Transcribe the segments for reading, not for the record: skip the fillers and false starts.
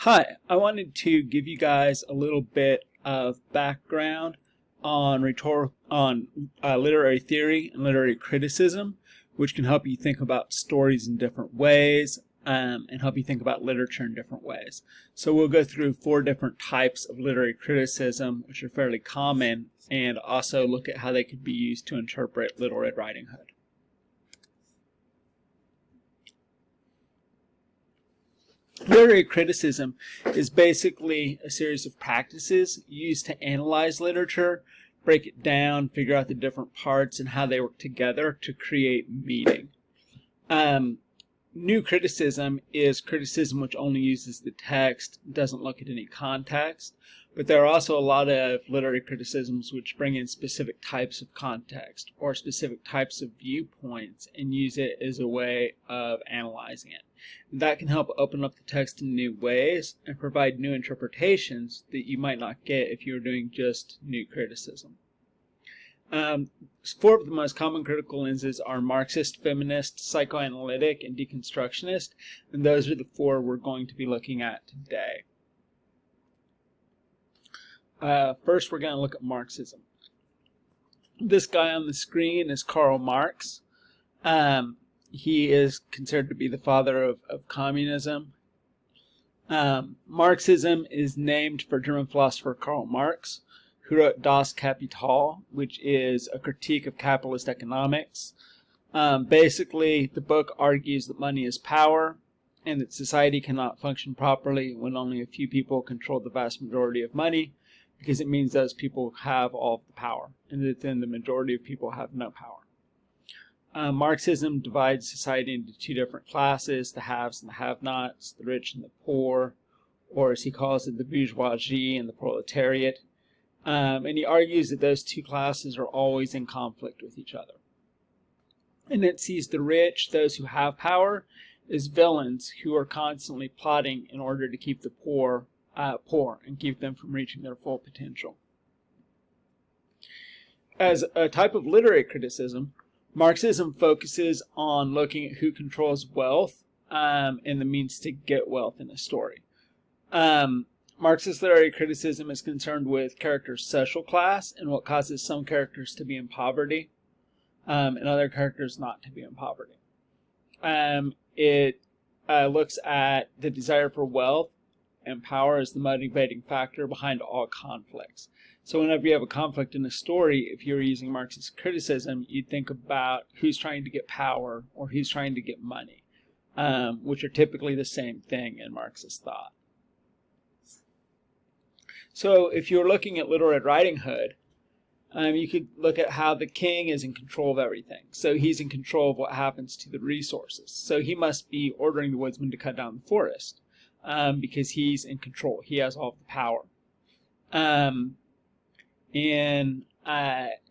Hi, I wanted to give you guys a little bit of background on literary theory and literary criticism, which can help you think about stories in different ways and help you think about literature in different ways. So we'll go through 4 different types of literary criticism, which are fairly common, and also look at how they could be used to interpret Little Red Riding Hood. Literary criticism is basically a series of practices used to analyze literature, break it down, figure out the different parts and how they work together to create meaning. New criticism is criticism which only uses the text, doesn't look at any context, but there are also a lot of literary criticisms which bring in specific types of context or specific types of viewpoints and use it as a way of analyzing it. That can help open up the text in new ways and provide new interpretations that you might not get if you were doing just new criticism. 4 of the most common critical lenses are Marxist, feminist, psychoanalytic, and deconstructionist, and those are the 4 we're going to be looking at today. First, we're going to look at Marxism. This guy on the screen is Karl Marx. He is considered to be the father of communism. Marxism is named for German philosopher Karl Marx, who wrote Das Kapital, which is a critique of capitalist economics. Basically, the book argues that money is power and that society cannot function properly when only a few people control the vast majority of money, because it means those people have all of the power, and that then the majority of people have no power. Marxism divides society into 2 different classes, the haves and the have-nots, the rich and the poor, or as he calls it, the bourgeoisie and the proletariat. And he argues that those 2 classes are always in conflict with each other. And it sees the rich, those who have power, as villains who are constantly plotting in order to keep the poor poor and keep them from reaching their full potential. As a type of literary criticism, Marxism focuses on looking at who controls wealth and the means to get wealth in a story. Marxist literary criticism is concerned with characters' social class and what causes some characters to be in poverty and other characters not to be in poverty. It looks at the desire for wealth and power as the motivating factor behind all conflicts. So whenever you have a conflict in a story, if you're using Marxist criticism, you'd think about who's trying to get power or who's trying to get money, which are typically the same thing in Marxist thought. So if you're looking at Little Red Riding Hood, you could look at how the king is in control of everything. So he's in control of what happens to the resources. So he must be ordering the woodsman to cut down the forest because he's in control. He has all of the power. And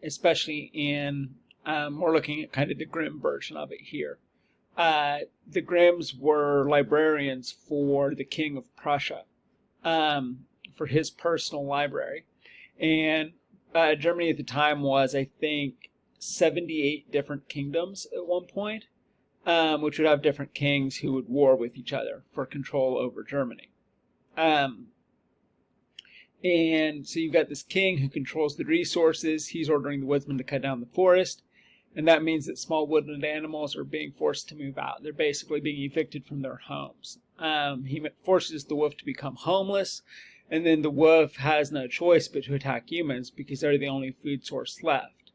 especially in, we're looking at kind of the Grimm version of it here. The Grimms were librarians for the King of Prussia, for his personal library. And Germany at the time was, I think, 78 different kingdoms at one point, which would have different kings who would war with each other for control over Germany. And so you've got this king who controls the resources. He's ordering the woodsman to cut down the forest. And that means that small woodland animals are being forced to move out. They're basically being evicted from their homes. He forces the wolf to become homeless. And then the wolf has no choice but to attack humans because they're the only food source left.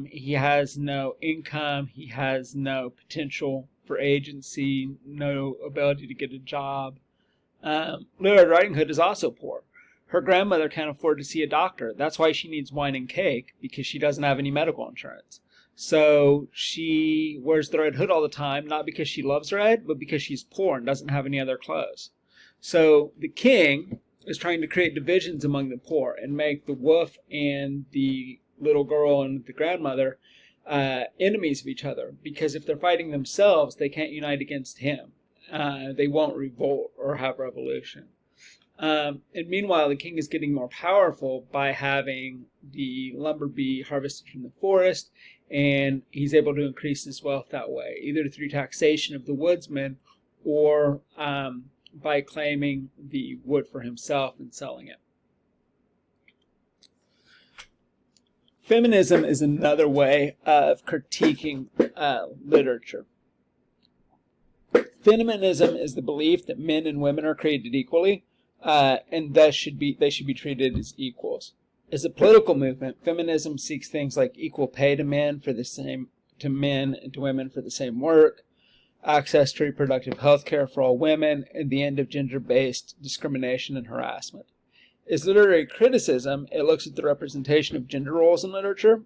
He has no income. He has no potential for agency, no ability to get a job. Little Red Riding Hood is also poor. Her grandmother can't afford to see a doctor. That's why she needs wine and cake, because she doesn't have any medical insurance. So she wears the red hood all the time, not because she loves red, but because she's poor and doesn't have any other clothes. So the king is trying to create divisions among the poor and make the wolf and the little girl and the grandmother enemies of each other, because if they're fighting themselves, they can't unite against him. They won't revolt or have revolution. And meanwhile, the king is getting more powerful by having the lumber be harvested from the forest, and he's able to increase his wealth that way, either through taxation of the woodsman or by claiming the wood for himself and selling it. Feminism is another way of critiquing literature. Feminism is the belief that men and women are created equally, and they should be treated as equals. As a political movement, feminism seeks things like equal pay to men and to women for the same work, access to reproductive health care for all women, and the end of gender-based discrimination and harassment. As literary criticism, it looks at the representation of gender roles in literature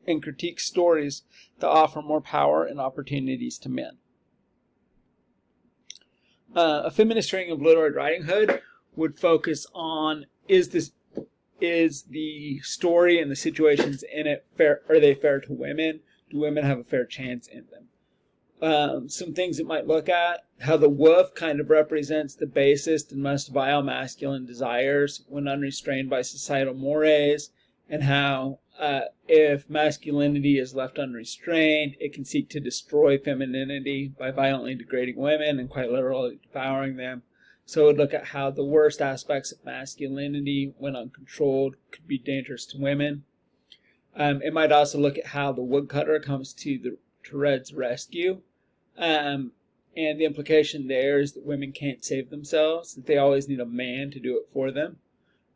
and critiques stories that offer more power and opportunities to men. A feminist reading of Little Red Riding Hood would focus on, is the story and the situations in it fair? Are they fair to women? Do women have a fair chance in them? Some things it might look at, how the wolf kind of represents the basest and most vile masculine desires when unrestrained by societal mores, and how if masculinity is left unrestrained, it can seek to destroy femininity by violently degrading women and quite literally devouring them. So it would look at how the worst aspects of masculinity, when uncontrolled, could be dangerous to women. It might also look at how the woodcutter comes to Red's rescue. And the implication there is that women can't save themselves, that they always need a man to do it for them.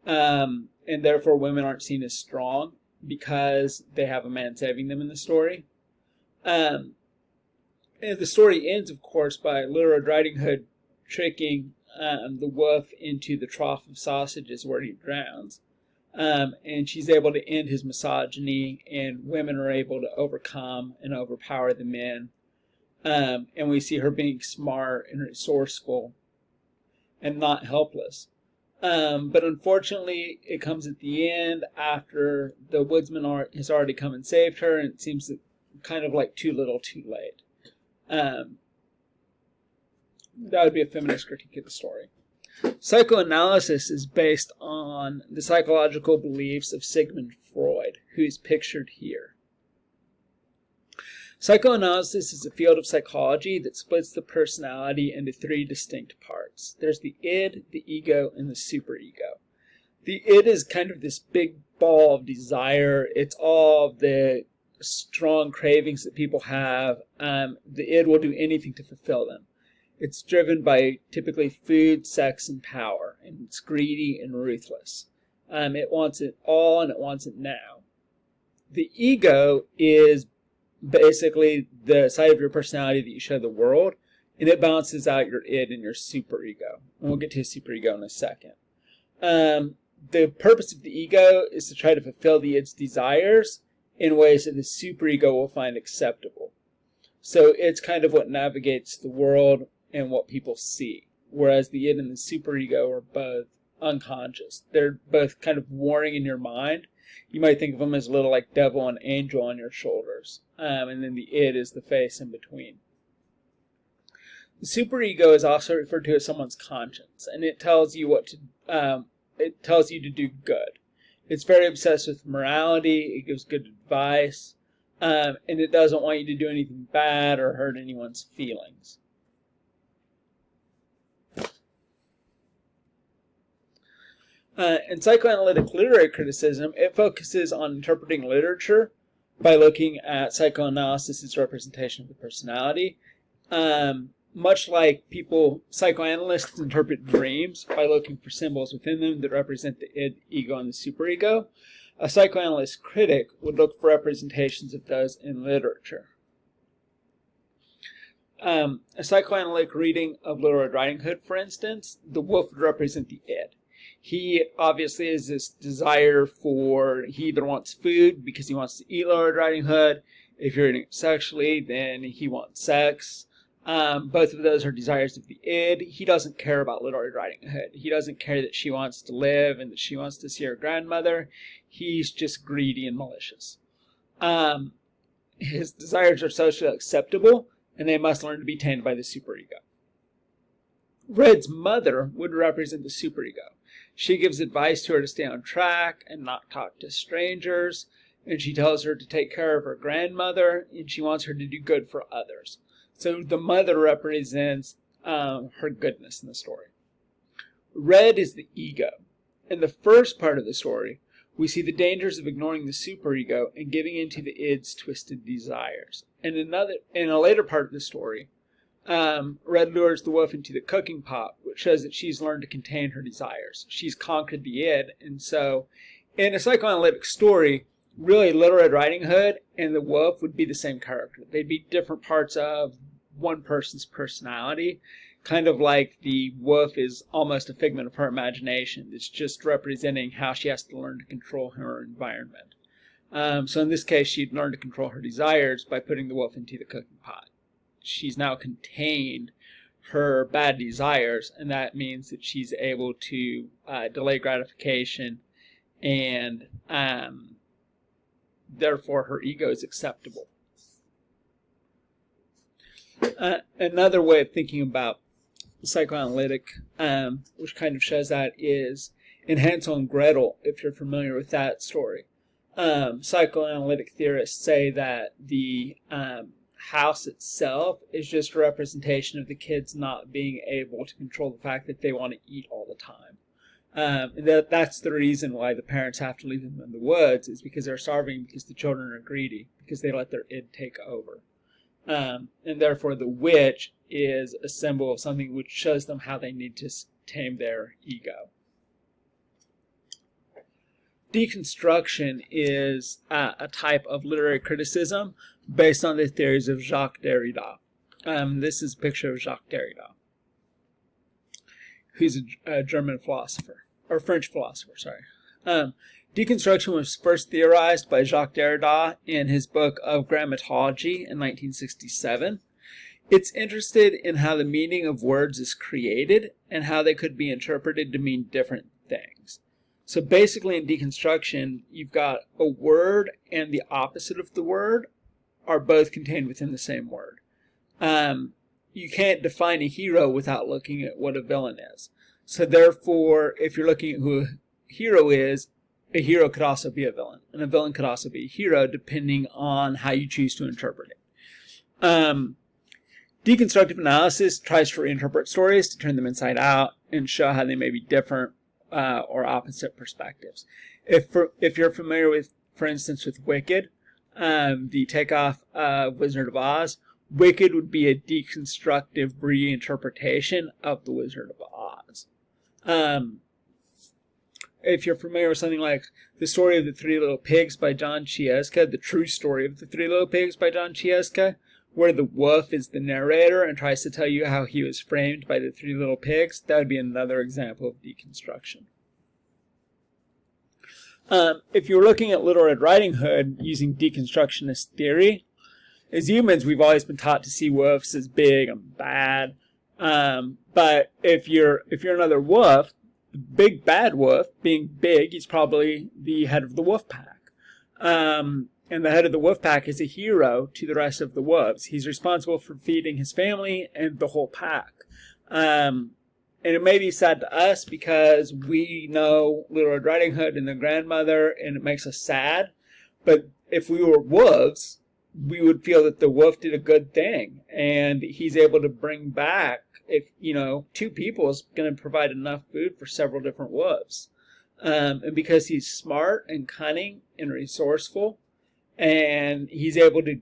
And therefore women aren't seen as strong because they have a man saving them in the story. And the story ends, of course, by Little Red Riding Hood tricking the wolf into the trough of sausages where he drowns. And she's able to end his misogyny, and women are able to overcome and overpower the men. And we see her being smart and resourceful and not helpless. But unfortunately, it comes at the end after the woodsman has already come and saved her, and it seems kind of like too little too late. That would be a feminist critique of the story. Psychoanalysis is based on the psychological beliefs of Sigmund Freud, who is pictured here. Psychoanalysis is a field of psychology that splits the personality into three distinct parts. There's the id, the ego, and the superego. The id is kind of this big ball of desire. It's all of the strong cravings that people have. The id will do anything to fulfill them. It's driven by typically food, sex, and power, and it's greedy and ruthless. It wants it all, and it wants it now. The ego is basically the side of your personality that you show the world, and it balances out your id and your superego. And we'll get to superego in a second. The purpose of the ego is to try to fulfill the id's desires in ways that the superego will find acceptable. So it's kind of what navigates the world and what people see, whereas the id and the superego are both unconscious. They're both kind of warring in your mind. You might think of them as a little like devil and angel on your shoulders. And then the id is the face in between. The superego is also referred to as someone's conscience, and it tells you it tells you to do good. It's very obsessed with morality. It gives good advice, and it doesn't want you to do anything bad or hurt anyone's feelings. In psychoanalytic literary criticism, it focuses on interpreting literature by looking at psychoanalysis' representation of the personality. Much like psychoanalysts interpret dreams by looking for symbols within them that represent the id, ego, and the superego, a psychoanalyst critic would look for representations of those in literature. A psychoanalytic reading of Little Red Riding Hood, for instance, the wolf would represent the id. He obviously has this desire he either wants food because he wants to eat Little Red Riding Hood. If you're eating sexually, then he wants sex. Both of those are desires of the id. He doesn't care about Little Red Riding Hood. He doesn't care that she wants to live and that she wants to see her grandmother. He's just greedy and malicious. His desires are socially acceptable, and they must learn to be tamed by the superego. Red's mother would represent the superego. She gives advice to her to stay on track and not talk to strangers, and she tells her to take care of her grandmother, and she wants her to do good for others. So the mother represents her goodness in the story. Red is the ego. In the first part of the story, we see the dangers of ignoring the superego and giving into the id's twisted desires. And in a later part of the story, Red lures the wolf into the cooking pot, which shows that she's learned to contain her desires. She's conquered the id, and so in a psychoanalytic story, really Little Red Riding Hood and the wolf would be the same character. They'd be different parts of one person's personality, kind of like the wolf is almost a figment of her imagination. It's just representing how she has to learn to control her environment. So in this case, she'd learn to control her desires by putting the wolf into the cooking pot. She's now contained her bad desires, and that means that she's able to delay gratification, and therefore her ego is acceptable. Another way of thinking about psychoanalytic, which kind of shows that, is in Hansel and Gretel, if you're familiar with that story. Psychoanalytic theorists say that the house itself is just a representation of the kids not being able to control the fact that they want to eat all the time. That's the reason why the parents have to leave them in the woods, is because they're starving, because the children are greedy, because they let their id take over. And therefore the witch is a symbol of something which shows them how they need to tame their ego. Deconstruction is a type of literary criticism based on the theories of Jacques Derrida. This is a picture of Jacques Derrida, who's a German philosopher, or French philosopher, sorry. Deconstruction was first theorized by Jacques Derrida in his book of Grammatology in 1967. It's interested in how the meaning of words is created and how they could be interpreted to mean different things. So basically in deconstruction, you've got a word and the opposite of the word are both contained within the same word. You can't define a hero without looking at what a villain is. So therefore, if you're looking at who a hero is, a hero could also be a villain, and a villain could also be a hero, depending on how you choose to interpret it. Deconstructive analysis tries to reinterpret stories to turn them inside out and show how they may be different or opposite perspectives. If you're familiar with, for instance, with Wicked, the takeoff of Wizard of Oz, Wicked would be a deconstructive reinterpretation of the Wizard of Oz. If you're familiar with something like The Story of the Three Little Pigs by John Chieska, The True Story of the Three Little Pigs by John Chieska, where the wolf is the narrator and tries to tell you how he was framed by the three little pigs, that would be another example of deconstruction. If you're looking at Little Red Riding Hood using deconstructionist theory, as humans, we've always been taught to see wolves as big and bad. But if you're another wolf, the big bad wolf, being big, he's probably the head of the wolf pack. And the head of the wolf pack is a hero to the rest of the wolves. He's responsible for feeding his family and the whole pack. And it may be sad to us because we know Little Red Riding Hood and the grandmother, and it makes us sad. But if we were wolves, we would feel that the wolf did a good thing, and he's able to bring back, if two people is going to provide enough food for several different wolves. And because he's smart and cunning and resourceful, and he's able to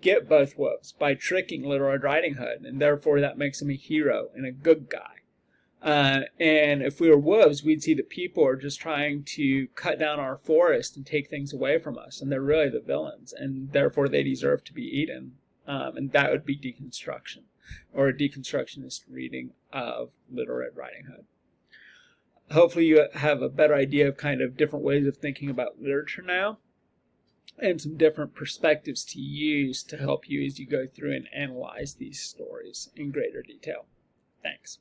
get both wolves by tricking Little Red Riding Hood, and therefore that makes him a hero and a good guy. And if we were wolves, we'd see that people are just trying to cut down our forest and take things away from us, and they're really the villains, and therefore they deserve to be eaten. And that would be deconstruction, or a deconstructionist reading of Little Red Riding Hood. Hopefully you have a better idea of kind of different ways of thinking about literature now, and some different perspectives to use to help you as you go through and analyze these stories in greater detail. Thanks.